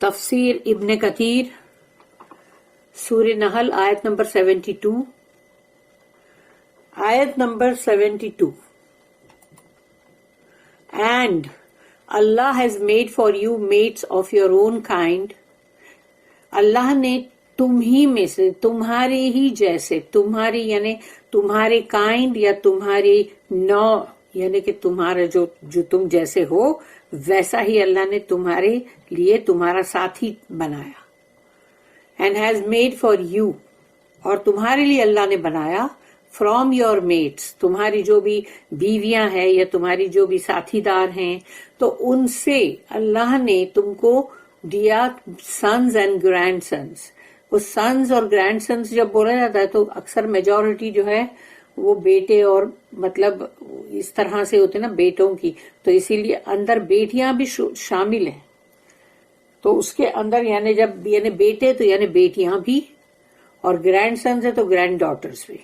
تفسیر ابن کثیر سورہ نحل آیت نمبر 72. آیت number 72. And Allah has made for you mates of your own kind. اللہ نے تم ہی میں سے، تمہارے ہی جیسے، تمہاری یعنی تمہارے کائنڈ یا تمہاری نوع، یعنی کہ تمہارا جو تم جیسے ہو ویسا ہی اللہ نے تمہارے لیے تمہارا ساتھی بنایا. And has made for you, اور تمہارے لیے اللہ نے بنایا فرام یور میٹس، تمہاری جو بھی بیویاں ہیں یا تمہاری جو بھی ساتھی دار ہیں، تو ان سے اللہ نے تم کو دیا سنز اینڈ گرینڈ سنز. وہ سنز اور گرینڈ سنز جب بولا جاتا ہے تو اکثر میجورٹی جو ہے وہ بیٹے اور مطلب اس طرح سے ہوتے نا بیٹوں کی، تو اسی لیے اندر بیٹیاں بھی شامل ہیں. تو اس کے اندر یعنی جب یعنی بیٹے تو یعنی بیٹیاں بھی، اور گرینڈ سنز ہے تو گرینڈ ڈاٹرز بھی،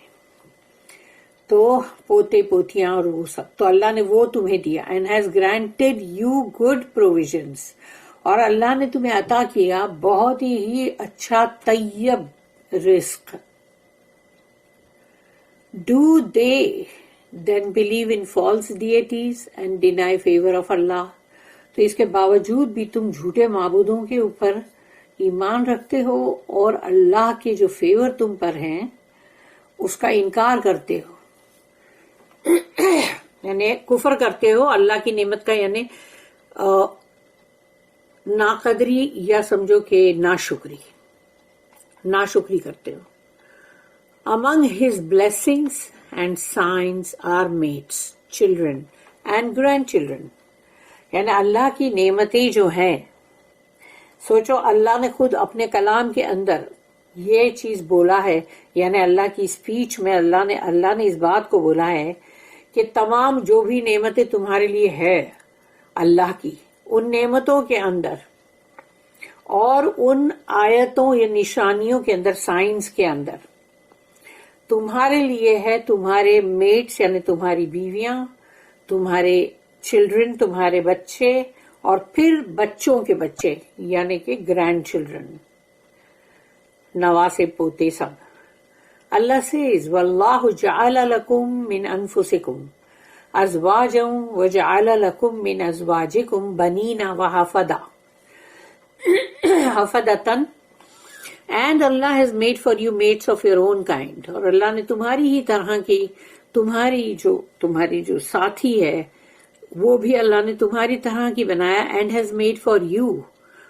تو پوتے پوتیاں اور وہ سب. تو اللہ نے وہ تمہیں دیا. And has granted you good provisions, اور اللہ نے تمہیں عطا کیا بہت ہی اچھا طیب رزق. Do they then believe in false deities and deny favor of Allah؟ تو اس کے باوجود بھی تم جھوٹے معبودوں کے اوپر ایمان رکھتے ہو اور اللہ کے جو فیور تم پر ہیں اس کا انکار کرتے ہو، یعنی کفر کرتے ہو اللہ کی نعمت کا، یعنی ناقدری یا سمجھو کہ ناشکری کرتے ہو. Among his blessings and signs are mates, children and grandchildren. یعنی اللہ کی نعمتیں جو ہیں، سوچو اللہ نے خود اپنے کلام کے اندر یہ چیز بولا ہے، یعنی اللہ کی اسپیچ میں اللہ نے اس بات کو بولا ہے کہ تمام جو بھی نعمتیں تمہارے لیے ہے اللہ کی، ان نعمتوں کے اندر اور ان آیتوں یا نشانیوں کے اندر، سائنس کے اندر تمہارے لیے ہے تمہارے میٹس یعنی تمہاری بیویاں، تمہارے چلڈرن تمہارے بچے، اور پھر بچوں کے بچے یعنی کہ گرینڈ چلڈرن، نواسے پوتے سب. اللہ سیز واللہ جعل لکم من انفسکم ازواجا وجعل لکم من ازواجکم بنین وحفدہ حفدتن. And Allah has made for you mates of your own kind. اور اللہ نے تمہاری ہی طرح کی تمہاری جو ساتھی ہے وہ بھی اللہ نے تمہاری طرح کی بنایا. And has made for you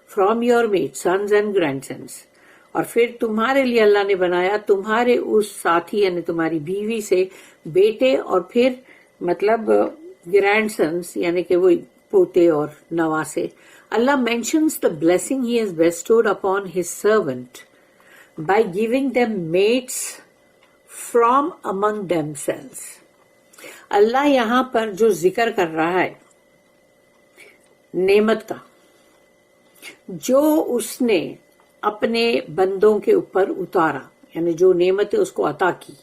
from your mates sons and grandsons. اور پھر تمہارے لیے اللہ نے بنایا تمہارے اس ساتھی یعنی تمہاری بیوی سے بیٹے، اور پھر مطلب گرینڈ سنس یعنی کہ وہ پوتے اور نواسے. Allah mentions the blessing he has bestowed upon his servant by giving them mates from among themselves. اللہ یہاں پر جو ذکر کر رہا ہے نعمت کا جو اس نے اپنے بندوں کے اوپر اتارا، یعنی جو نعمت اس کو عطا کی،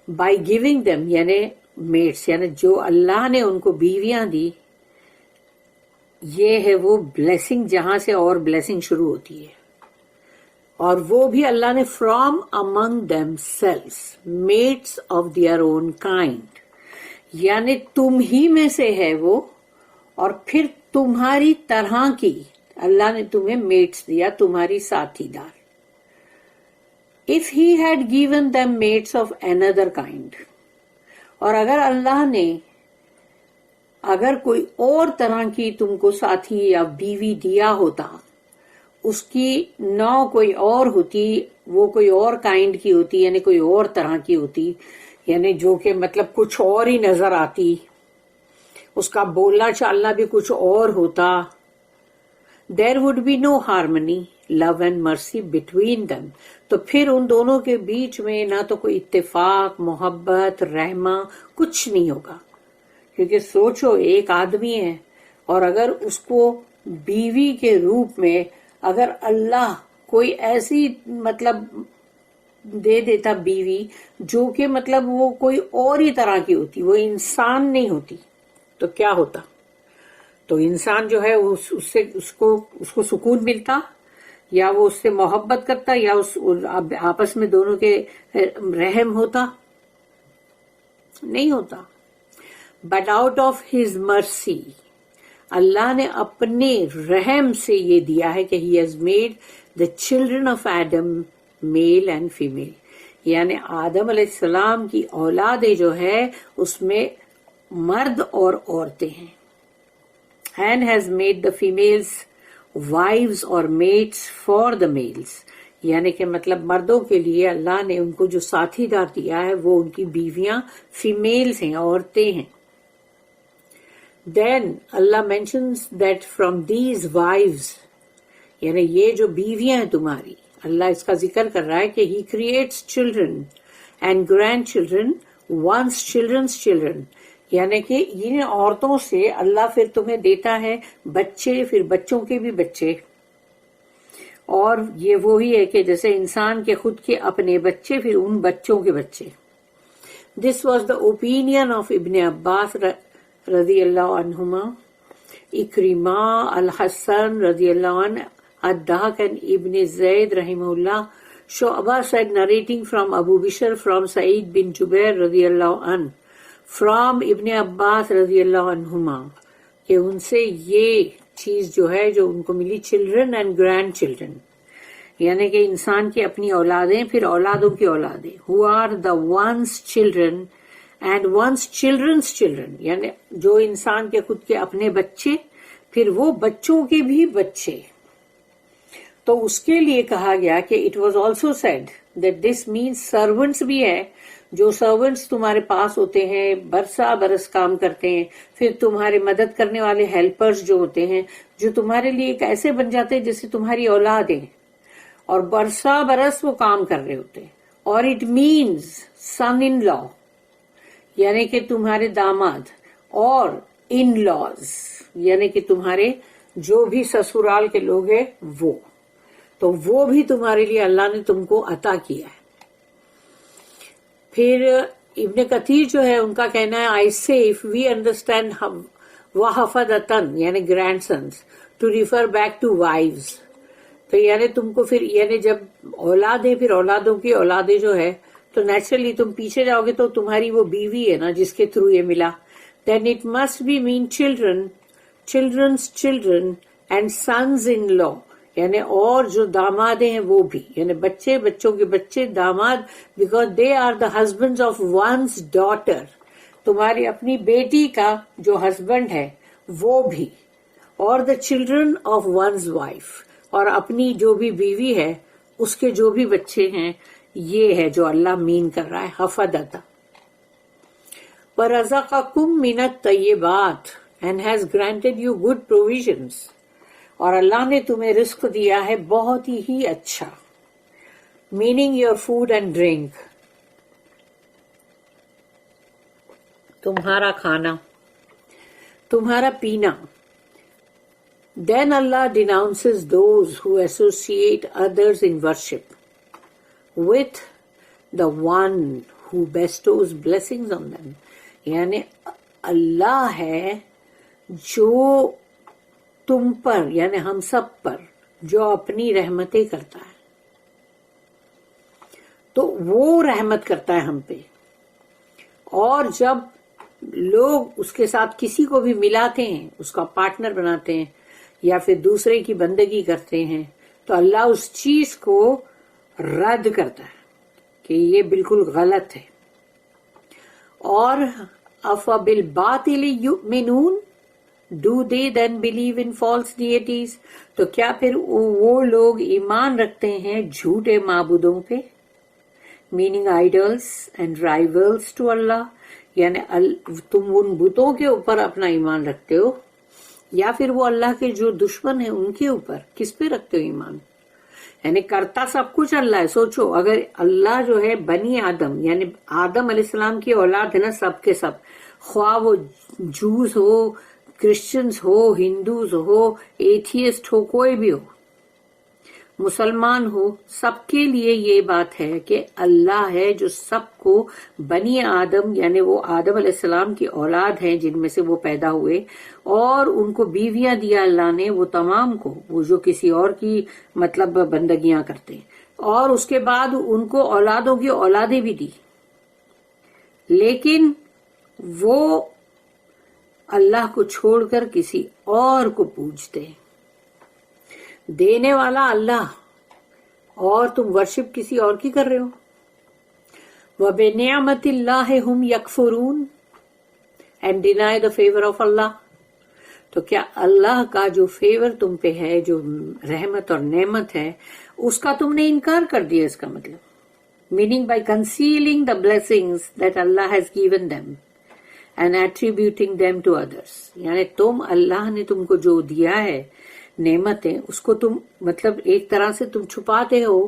by giving them یعنی میٹس یعنی جو اللہ نے ان کو بیویاں دی، یہ ہے وہ بلیسنگ جہاں سے اور بلیسنگ شروع ہوتی ہے. اور وہ بھی اللہ نے from among themselves mates of their own kind, یعنی تم ہی میں سے ہے وہ، اور پھر تمہاری طرح کی اللہ نے تمہیں میٹس دیا، تمہاری ساتھی دار. If he had given them mates of another kind, اور اگر اللہ نے اگر کوئی اور طرح کی تم کو ساتھی یا بیوی دیا ہوتا، اس کی نوع کوئی اور ہوتی، وہ کوئی اور کائنڈ کی ہوتی یعنی کوئی اور طرح کی ہوتی، یعنی جو کہ مطلب کچھ اور ہی نظر آتی، اس کا بولنا چالنا بھی کچھ اور ہوتا، there would be no harmony, love and mercy between them. تو پھر ان دونوں کے بیچ میں نہ تو کوئی اتفاق، محبت، رحمہ کچھ نہیں ہوگا. کیونکہ سوچو ایک آدمی ہے اور اگر اس کو بیوی کے روپ میں اگر اللہ کوئی ایسی مطلب دے دیتا بیوی جو کہ مطلب وہ کوئی اور ہی طرح کی ہوتی، وہ انسان نہیں ہوتی، تو کیا ہوتا؟ تو انسان جو ہے اس کو سکون ملتا، یا وہ اس سے محبت کرتا، یا آپس میں دونوں کے رحم ہوتا؟ نہیں ہوتا. But out of his mercy, اللہ نے اپنے رحم سے یہ دیا ہے کہ he has made the children of Adam male and female, یعنی آدم علیہ السلام کی اولادیں جو ہے اس میں مرد اور عورتیں ہیں. And has made the females wives اور میٹس فار دا میلز، یعنی کہ مطلب مردوں کے لیے اللہ نے ان کو جو ساتھی دار دیا ہے وہ ان کی بیویاں فیمیلز ہیں، عورتیں ہیں. Then Allah mentions that from these wives، یعنی یہ جو بیویاں ہیں تمہاری، اللہ اس کا ذکر کر رہا ہے کہ He creates children and grandchildren once children's children، یعنی کہ ان عورتوں سے اللہ پھر تمہیں دیتا ہے بچے، پھر بچوں کے بھی بچے. اور یہ وہی ہے کہ جیسے انسان کے خود کے اپنے بچے، پھر ان بچوں کے بچے. This was the opinion of Ibn Abbas رضی اللہ عنہما، اکرمہ، الحسن رضی اللہ عنہ، الضحاک and Ibn Zayd رحمہ اللہ. Shu'bah said, narrating from Abu Bishr from Sa'id bin Jubair رضی اللہ عنہ from Ibn Abbas رضی اللہ عنہما، کہ ان سے یہ چیز جو ہے جو ان کو ملی، چلڈرن اینڈ گرینڈ چلڈرن، یعنی کہ انسان کی اپنی اولادیں، پھر اولادوں کی اولادیں. who are the once children and once children's children، یعنی جو انسان کے خود کے اپنے بچے، پھر وہ بچوں کے بھی بچے. تو اس کے لیے کہا گیا کہ it was also said that this means servants بھی ہے، جو سرونٹس تمہارے پاس ہوتے ہیں، برسا برس کام کرتے ہیں، پھر تمہارے مدد کرنے والے ہیلپرز جو ہوتے ہیں، جو تمہارے لیے ایک ایسے بن جاتے ہیں جیسے تمہاری اولادیں، اور برسا برس وہ کام کر رہے ہوتے ہیں. اور it means sun in law, یعنی کہ تمہارے داماد، اور ان لاز یعنی کہ تمہارے جو بھی سسرال کے لوگ ہیں وہ، تو وہ بھی تمہارے لیے اللہ نے تم کو عطا کیا ہے. پھر ابن کثیر جو ہے ان کا کہنا ہے آئی سے اف وی انڈرسٹینڈ وحفدتن یعنی grandsons to refer back to wives, تو یعنی تم کو پھر یعنی جب اولادیں، پھر اولادوں کی اولادیں جو ہے، تو نیچرلی تم پیچھے جاؤ گے تو تمہاری وہ بیوی ہے نا جس کے تھرو یہ ملا. Then it must be men children, childrens children and sons in law, یعنی اور جو دامادیں ہیں وہ بھی، یعنی بچے، بچوں کے بچے، داماد، because they are the husband of one's daughter, تمہاری اپنی بیٹی کا جو ہسبینڈ ہے وہ بھی، اور the children of one's wife, اور اپنی جو بھی بیوی ہے اس کے جو بھی بچے ہیں. یہ ہے جو اللہ مین کر رہا ہے حفدتا. وَرَزَقَكُم مِّنَ الطَّيِّبَاتِ and has granted you good provisions، اور اللہ نے تمہیں رزق دیا ہے بہت ہی اچھا. Meaning your food and drink, تمہارا کھانا، تمہارا پینا. Then Allah denounces those who associate others in worship with the one who bestows blessings on them، یعنی اللہ ہے جو تم پر یعنی ہم سب پر جو اپنی رحمتیں کرتا ہے، تو وہ رحمت کرتا ہے ہم پہ. اور جب لوگ اس کے ساتھ کسی کو بھی ملاتے ہیں، اس کا پارٹنر بناتے ہیں یا پھر دوسرے کی بندگی کرتے ہیں، تو اللہ اس چیز کو رد کرتا ہے کہ یہ بالکل غلط ہے. اور افبالباطل یؤمنون، do they then believe in false deities، تو کیا پھر وہ لوگ ایمان رکھتے ہیں جھوٹے معبودوں پہ، meaning idols and rivals to Allah، یعنی تم ان بتوں کے اوپر اپنا ایمان رکھتے ہو، یا پھر وہ اللہ کے جو دشمن ہیں ان کے اوپر کس پہ رکھتے ہو ایمان؟ یعنی کرتا سب کچھ اللہ ہے. سوچو اگر اللہ جو ہے بنی آدم یعنی آدم علیہ السلام کی اولاد ہے نا سب کے سب، خواہ وہ جوز ہو، کرسچنز ہو، ہندوز ہو، ایتھیسٹ ہو، کوئی بھی ہو، مسلمان ہو، سب کے لیے یہ بات ہے کہ اللہ ہے جو سب کو بنی آدم یعنی وہ آدم علیہ السلام کی اولاد ہیں جن میں سے وہ پیدا ہوئے، اور ان کو بیویاں دیا اللہ نے، وہ تمام کو، وہ جو کسی اور کی مطلب بندگیاں کرتے ہیں، اور اس کے بعد ان کو اولادوں کی اولادیں بھی دی، لیکن وہ اللہ کو چھوڑ کر کسی اور کو پوجتے ہیں۔ دینے والا اللہ، اور تم ورشپ کسی اور کی کر رہے ہو۔ وَبِنِعْمَةِ اللَّهِ هُمْ يَكْفُرُونَ and deny the favor of Allah۔ تو کیا اللہ کا جو فیور تم پہ ہے، جو رحمت اور نعمت ہے، اس کا تم نے انکار کر دیا، اس کا مطلب meaning by concealing the blessings that Allah has given them and attributing them to others، یعنی تم اللہ نے تم کو جو دیا ہے نعمتیں، اس کو تم مطلب ایک طرح سے تم چھپاتے ہو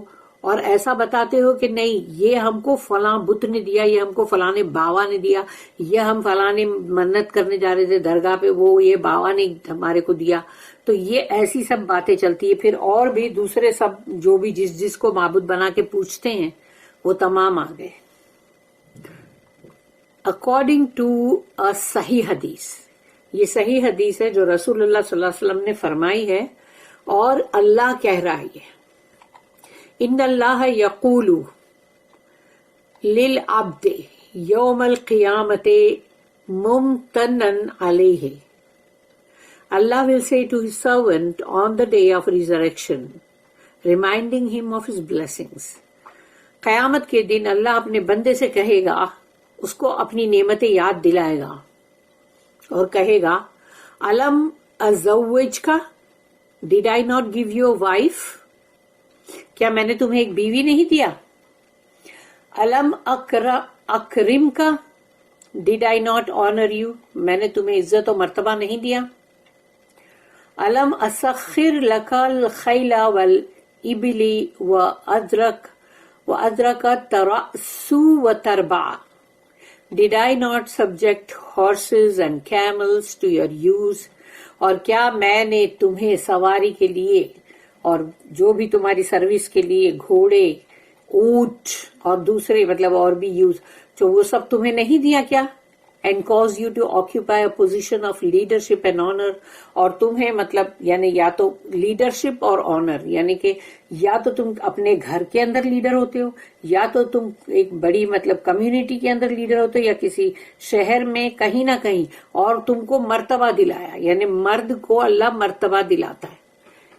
اور ایسا بتاتے ہو کہ نہیں یہ ہم کو فلاں بت نے دیا، یہ ہم کو فلاں بابا نے دیا، یہ ہم فلاں منت کرنے جا رہے تھے درگاہ پہ، وہ یہ بابا نے ہمارے کو دیا۔ تو یہ ایسی سب باتیں چلتی ہے۔ پھر اور بھی دوسرے سب جو بھی جس کو معبود بنا کے پوچھتے ہیں وہ تمام آ گئے۔ اکارڈنگ ٹو اے صحیح حدیث، یہ صحیح حدیث ہے جو رسول اللہ صلی اللہ علیہ وسلم نے فرمائی ہے، اور اللہ کہہ رہا ہے، ان اللہ یقول للعبد یوم القیامت ممتنا علیہ، Allah will say to his servant on the day of resurrection, reminding him of his blessings۔ قیامت کے دن اللہ اپنے بندے سے کہے گا، اس کو اپنی نعمتیں یاد دلائے گا اور کہے گا، الم ازوجکا، did I not give you a wife, کیا میں نے تمہیں ایک بیوی نہیں دیا؟ الم اکرم کا، did I not honour you, میں نے تمہیں عزت و مرتبہ نہیں دیا؟ الم اسخر لک الخیل والابل وادرک ترأسو وتربع، did I not subject horses and camels to your use, اور کیا میں نے تمہیں سواری کے لیے اور جو بھی تمہاری سروس کے لیے گھوڑے، اونٹ اور دوسرے مطلب اور بھی یوز، جو وہ سب تمہیں نہیں دیا کیا؟ And cause you to occupy a position of leadership and honour, اور تمہیں مطلب یعنی یا تو لیڈرشپ اور آنر، یعنی کہ یا تو تم اپنے گھر کے اندر لیڈر ہوتے ہو، یا تو تم ایک بڑی مطلب کمیونٹی کے اندر لیڈر ہوتے ہو، یا کسی شہر میں کہیں نہ کہیں، اور تم کو مرتبہ دلایا، یعنی مرد کو اللہ مرتبہ دلاتا ہے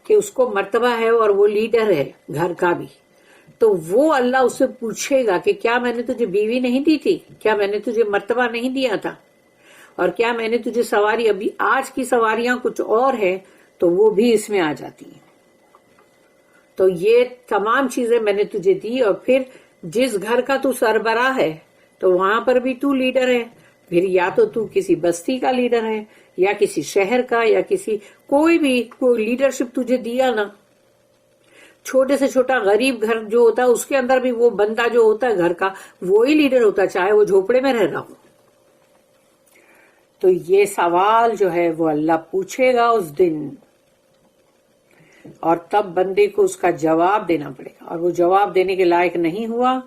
کہ اس کو مرتبہ ہے اور وہ لیڈر ہے گھر کا بھی، تو وہ اللہ اس سے پوچھے گا کہ کیا میں نے تجھے بیوی نہیں دی تھی، کیا میں نے تجھے مرتبہ نہیں دیا تھا، اور کیا میں نے تجھے سواری، ابھی آج کی سواریاں کچھ اور ہیں تو وہ بھی اس میں آ جاتی ہیں، تو یہ تمام چیزیں میں نے تجھے دی، اور پھر جس گھر کا تو سربراہ ہے تو وہاں پر بھی تو لیڈر ہے، پھر یا تو کسی بستی کا لیڈر ہے، یا کسی شہر کا، یا کسی کوئی بھی کوئی لیڈرشپ تجھے دیا نا، چھوٹے سے چھوٹا غریب گھر جو ہوتا ہے اس کے اندر بھی وہ بندہ جو ہوتا ہے گھر کا وہی لیڈر ہوتا ہے، چاہے وہ جھوپڑے میں رہ رہا ہو۔ تو یہ سوال جو ہے وہ اللہ پوچھے گا اس دن، اور تب بندے کو اس کا جواب دینا پڑے گا، اور وہ جواب دینے کے لائق نہیں ہوا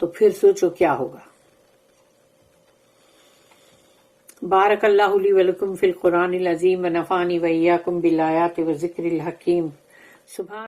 تو پھر سوچو کیا ہوگا۔ بارک اللہ لی ولکم فی القرآن العظیم ونفعنی وإیاکم بالآیات والذکر الحکیم۔ سبحان